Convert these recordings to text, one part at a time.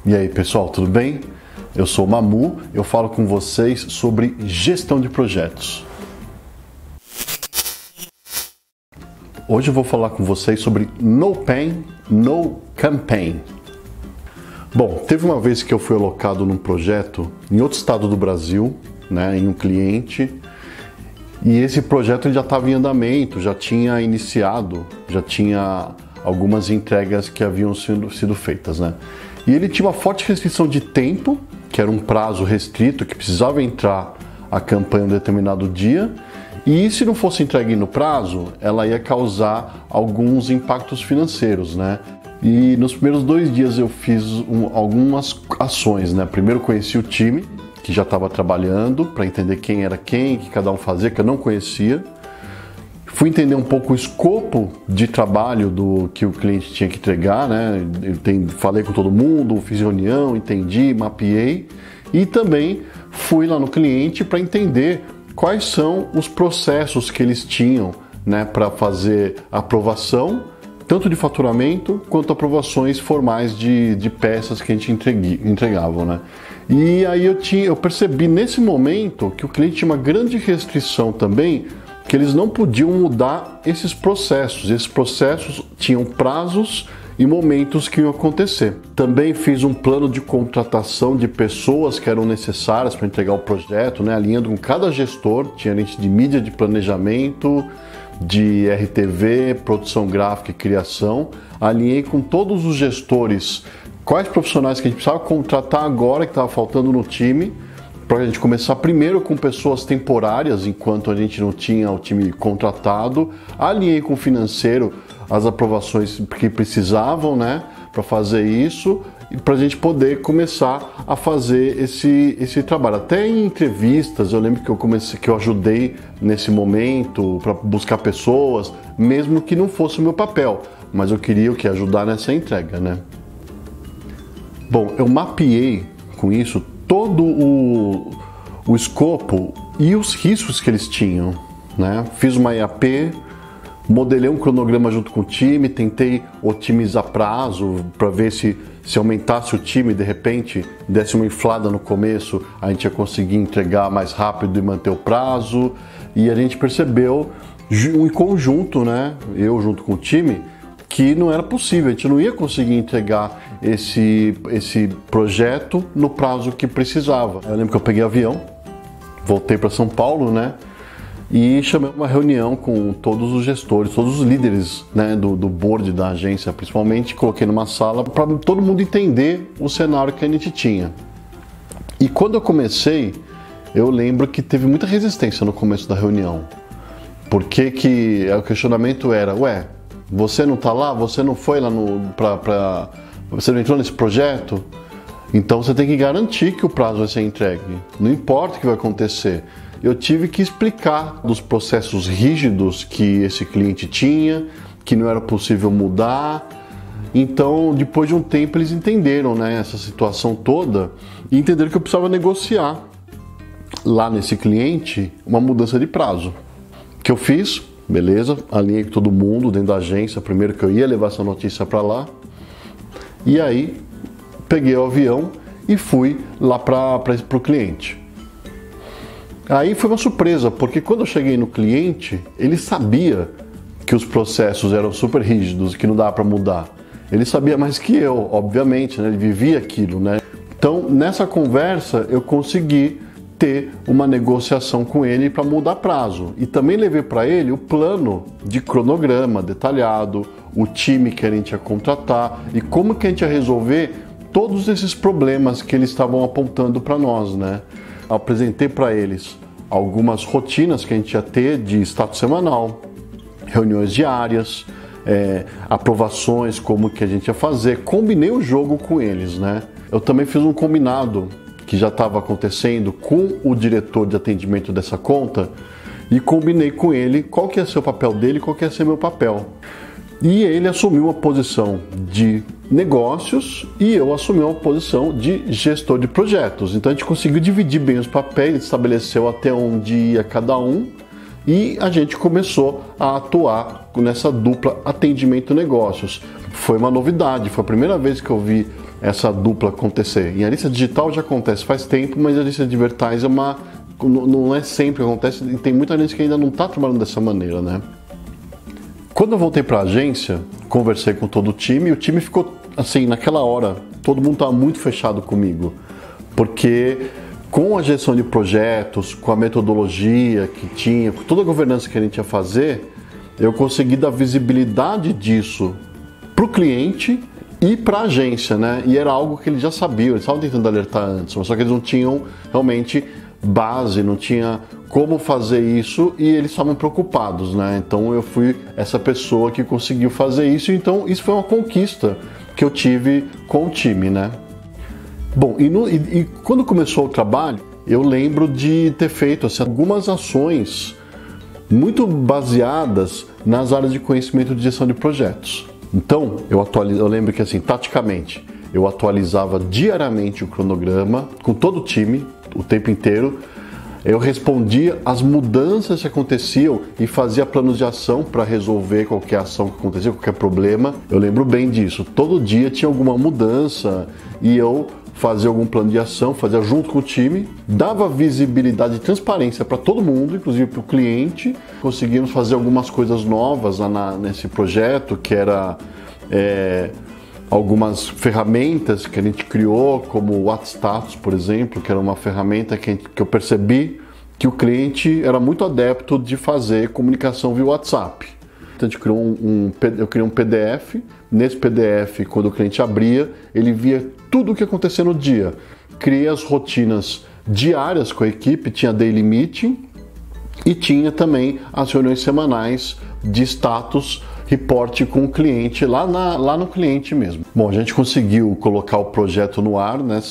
E aí pessoal, tudo bem? Eu sou o Mamu, eu falo com vocês sobre gestão de projetos. Hoje eu vou falar com vocês sobre No Pain, No Campaign. Bom, teve uma vez que eu fui alocado num projeto em outro estado do Brasil, em um cliente, e esse projeto já estava em andamento, já tinha iniciado, já tinha algumas entregas que haviam sido feitas, E ele tinha uma forte restrição de tempo, que era um prazo restrito, que precisava entrar a campanha em um determinado dia, e se não fosse entregue no prazo, ela ia causar alguns impactos financeiros, E nos primeiros 2 dias eu fiz algumas ações, Primeiro conheci o time, que já estava trabalhando, para entender quem era quem, o que cada um fazia, que eu não conhecia. Fui entender um pouco o escopo de trabalho do que o cliente tinha que entregar, falei com todo mundo, fiz reunião, entendi, mapeei. E também fui lá no cliente para entender quais são os processos que eles tinham, para fazer aprovação, tanto de faturamento quanto aprovações formais de peças que a gente entregava, E aí eu percebi nesse momento que o cliente tinha uma grande restrição também, que eles não podiam mudar esses processos. Esses processos tinham prazos e momentos que iam acontecer. Também fiz um plano de contratação de pessoas que eram necessárias para entregar o projeto, alinhando com cada gestor. Tinha gente de mídia, de planejamento, de RTV, produção gráfica e criação. Alinhei com todos os gestores quais profissionais que a gente precisava contratar agora, que estava faltando no time, para a gente começar primeiro com pessoas temporárias, enquanto a gente não tinha o time contratado. Alinhei com o financeiro as aprovações que precisavam, para fazer isso, e para a gente poder começar a fazer esse trabalho. Até em entrevistas, eu lembro que eu ajudei nesse momento para buscar pessoas, mesmo que não fosse o meu papel, mas eu queria ajudar nessa entrega, Bom, eu mapeei com isso todo o escopo e os riscos que eles tinham, Fiz uma IAP, modelei um cronograma junto com o time, tentei otimizar prazo para ver se aumentasse o time, de repente desse uma inflada no começo, a gente ia conseguir entregar mais rápido e manter o prazo. E a gente percebeu em conjunto, eu junto com o time, que não era possível, a gente não ia conseguir entregar esse projeto no prazo que precisava. Eu lembro que eu peguei avião, voltei para São Paulo, e chamei uma reunião com todos os gestores, todos os líderes, do board da agência, principalmente, coloquei numa sala para todo mundo entender o cenário que a gente tinha. E quando eu comecei, eu lembro que teve muita resistência no começo da reunião, porque o questionamento era: você não está lá? Você não foi lá você não entrou nesse projeto? Então você tem que garantir que o prazo vai ser entregue. Não importa o que vai acontecer. Eu tive que explicar dos processos rígidos que esse cliente tinha, que não era possível mudar. Então, depois de um tempo, eles entenderam, essa situação toda, e entenderam que eu precisava negociar lá nesse cliente uma mudança de prazo. O que eu fiz? Beleza, alinhei com todo mundo dentro da agência, primeiro que eu ia levar essa notícia para lá. E aí, peguei o avião e fui lá para o cliente. Aí foi uma surpresa, porque quando eu cheguei no cliente, ele sabia que os processos eram super rígidos e que não dava para mudar. Ele sabia mais que eu, obviamente, ele vivia aquilo, Então, nessa conversa, eu consegui ter uma negociação com ele para mudar prazo. E também levei para ele o plano de cronograma detalhado, o time que a gente ia contratar e como que a gente ia resolver todos esses problemas que eles estavam apontando para nós, Apresentei para eles algumas rotinas que a gente ia ter de status semanal, reuniões diárias, aprovações, como que a gente ia fazer. Combinei o jogo com eles, Eu também fiz um combinado que já estava acontecendo com o diretor de atendimento dessa conta e combinei com ele qual que ia ser o papel dele e qual que ia ser meu papel. E ele assumiu uma posição de negócios e eu assumi uma posição de gestor de projetos. Então a gente conseguiu dividir bem os papéis, estabeleceu até onde ia cada um e a gente começou a atuar nessa dupla atendimento negócios. Foi uma novidade, foi a primeira vez que eu vi essa dupla acontecer. Em analista digital já acontece faz tempo, mas a analista de advertising não é sempre que acontece, e tem muita gente que ainda não está trabalhando dessa maneira, né? Quando eu voltei para a agência, conversei com todo o time, e o time ficou assim, naquela hora, todo mundo estava muito fechado comigo, porque com a gestão de projetos, com a metodologia que tinha, com toda a governança que a gente ia fazer, eu consegui dar visibilidade disso para o cliente e para a agência, né? E era algo que eles já sabiam, eles estavam tentando alertar antes, só que eles não tinham realmente base, não tinha como fazer isso e eles estavam preocupados, né? Então eu fui essa pessoa que conseguiu fazer isso, então isso foi uma conquista que eu tive com o time, né? Bom, e quando começou o trabalho, eu lembro de ter feito assim, algumas ações muito baseadas nas áreas de conhecimento de gestão de projetos. Então, eu lembro que assim, taticamente, eu atualizava diariamente o cronograma com todo o time, o tempo inteiro. Eu respondia às mudanças que aconteciam e fazia planos de ação para resolver qualquer ação que acontecia, qualquer problema. Eu lembro bem disso. Todo dia tinha alguma mudança e eu fazia algum plano de ação, fazia junto com o time, dava visibilidade e transparência para todo mundo, inclusive para o cliente. Conseguimos fazer algumas coisas novas nesse projeto, que era algumas ferramentas que a gente criou, como o WhatsApp, por exemplo, que era uma ferramenta que eu percebi que o cliente era muito adepto de fazer comunicação via WhatsApp. Então a gente criou eu criei um PDF. Nesse PDF, quando o cliente abria, ele via tudo o que acontecia no dia. Criei as rotinas diárias com a equipe, tinha daily meeting e tinha também as reuniões semanais de status report com o cliente, lá no cliente mesmo. Bom, a gente conseguiu colocar o projeto no ar, né,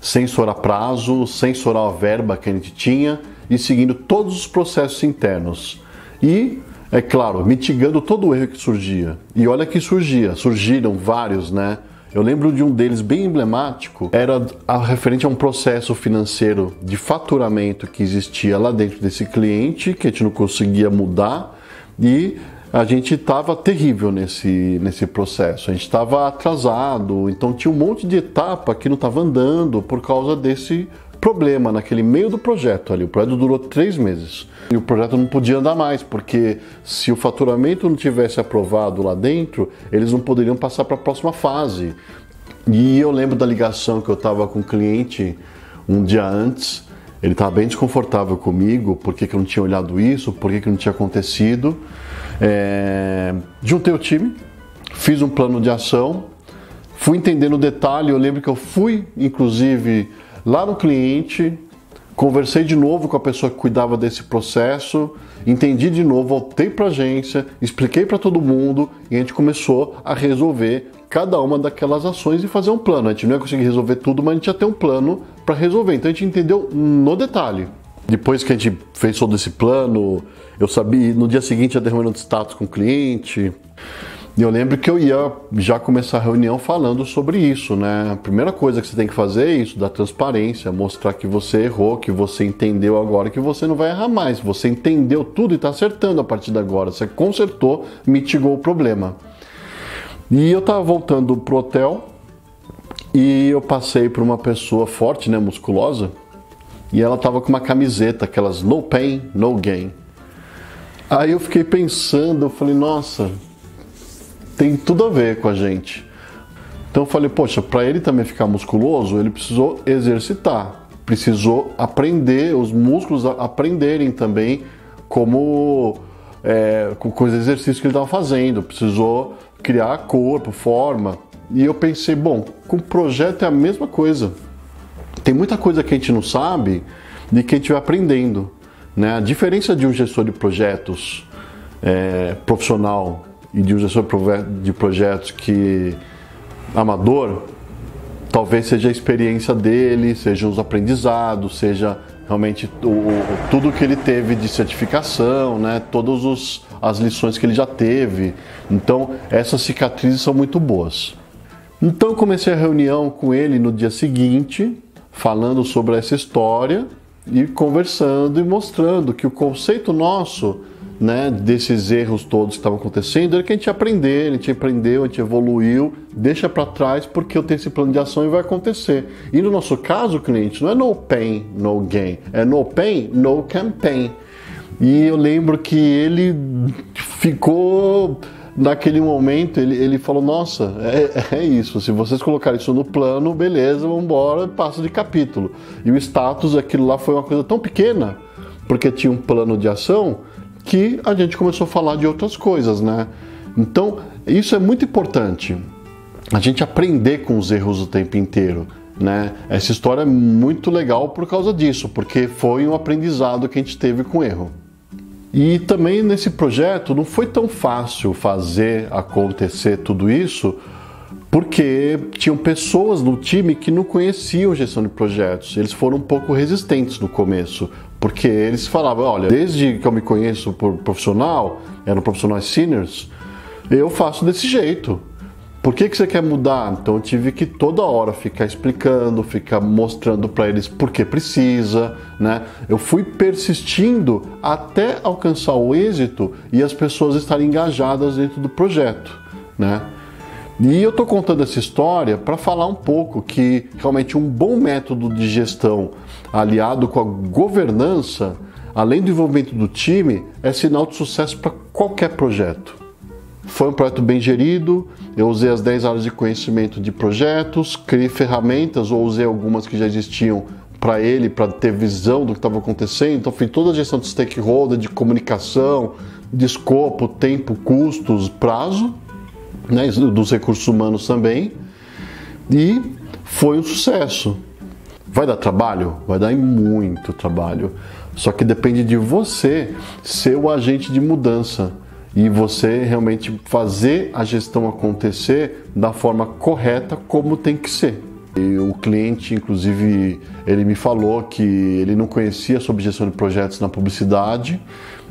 sem estourar prazo, sem estourar a verba que a gente tinha e seguindo todos os processos internos. E, é claro, mitigando todo o erro que surgia. E olha que surgiram vários, né? Eu lembro de um deles bem emblemático, era referente a um processo financeiro de faturamento que existia lá dentro desse cliente, que a gente não conseguia mudar, e a gente estava terrível nesse processo, a gente estava atrasado, então tinha um monte de etapa que não estava andando por causa desse problema naquele meio do projeto ali. O projeto durou 3 meses e o projeto não podia andar mais, porque se o faturamento não tivesse aprovado lá dentro, eles não poderiam passar para a próxima fase. E eu lembro da ligação que eu estava com o cliente um dia antes, ele estava bem desconfortável comigo, por que eu não tinha olhado isso, por que não tinha acontecido. Juntei o time, fiz um plano de ação, fui entendendo o detalhe. Eu lembro que eu fui, inclusive, lá no cliente, conversei de novo com a pessoa que cuidava desse processo, entendi de novo, voltei para a agência, expliquei para todo mundo e a gente começou a resolver cada uma daquelas ações e fazer um plano. A gente não ia conseguir resolver tudo, mas a gente ia ter um plano para resolver. Então a gente entendeu no detalhe. Depois que a gente fez todo esse plano, eu sabia, no dia seguinte ia ter reunião de status com o cliente. E eu lembro que eu ia já começar a reunião falando sobre isso, né? A primeira coisa que você tem que fazer é isso, dar transparência, mostrar que você errou, que você entendeu agora, que você não vai errar mais. Você entendeu tudo e está acertando a partir de agora. Você consertou, mitigou o problema. E eu estava voltando pro hotel e eu passei por uma pessoa forte, né, musculosa, e ela estava com uma camiseta, aquelas no pain, no gain. Aí eu fiquei pensando, eu falei, nossa, tem tudo a ver com a gente. Então eu falei, poxa, para ele também ficar musculoso, ele precisou exercitar, precisou aprender, os músculos aprenderem também com os exercícios que ele estava fazendo, precisou criar corpo, forma. E eu pensei, bom, com o projeto é a mesma coisa. Tem muita coisa que a gente não sabe e que a gente vai aprendendo, né? A diferença de um gestor de projetos profissional e de um gestor de projetos amador, talvez seja a experiência dele, sejam os aprendizados, seja realmente tudo que ele teve de certificação, né? Todas as lições que ele já teve. Então, essas cicatrizes são muito boas. Então, eu comecei a reunião com ele no dia seguinte, falando sobre essa história e conversando e mostrando que o conceito nosso né, desses erros todos que estavam acontecendo era que a gente ia aprender, a gente aprendeu, a gente evoluiu, deixa para trás porque eu tenho esse plano de ação e vai acontecer. E no nosso caso, cliente, não é no pain, no gain, é no pain, no campaign. E eu lembro que ele ficou, naquele momento, ele falou, nossa, é isso, se vocês colocarem isso no plano, beleza, vamos embora, passa de capítulo. E o status, aquilo lá foi uma coisa tão pequena, porque tinha um plano de ação, que a gente começou a falar de outras coisas, né? Então, isso é muito importante, a gente aprender com os erros o tempo inteiro, né? Essa história é muito legal por causa disso, porque foi um aprendizado que a gente teve com o erro. E também nesse projeto não foi tão fácil fazer acontecer tudo isso, porque tinham pessoas no time que não conheciam gestão de projetos. Eles foram um pouco resistentes no começo, porque eles falavam, olha, desde que eu me conheço por profissional, eram profissionais seniors, eu faço desse jeito. Por que você quer mudar? Então eu tive que toda hora ficar explicando, ficar mostrando para eles por que precisa, né? Eu fui persistindo até alcançar o êxito e as pessoas estarem engajadas dentro do projeto, né? E eu estou contando essa história para falar um pouco que realmente um bom método de gestão aliado com a governança, além do envolvimento do time, é sinal de sucesso para qualquer projeto. Foi um projeto bem gerido, eu usei as 10 áreas de conhecimento de projetos, criei ferramentas ou usei algumas que já existiam para ele, para ter visão do que estava acontecendo. Então fiz toda a gestão de stakeholder, de comunicação, de escopo, tempo, custos, prazo, né, dos recursos humanos também, e foi um sucesso. Vai dar trabalho? Vai dar muito trabalho, só que depende de você ser o agente de mudança e você realmente fazer a gestão acontecer da forma correta, como tem que ser. E o cliente, inclusive, ele me falou que ele não conhecia sobre gestão de projetos na publicidade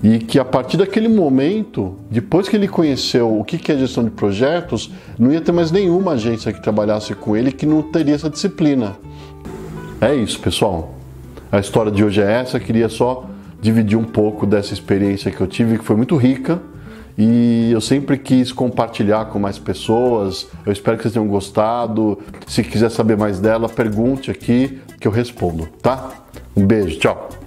e que a partir daquele momento, depois que ele conheceu o que é gestão de projetos, não ia ter mais nenhuma agência que trabalhasse com ele que não teria essa disciplina. É isso, pessoal. A história de hoje é essa. Eu queria só dividir um pouco dessa experiência que eu tive, que foi muito rica. E eu sempre quis compartilhar com mais pessoas. Eu espero que vocês tenham gostado. Se quiser saber mais dela, pergunte aqui que eu respondo, tá? Um beijo, tchau!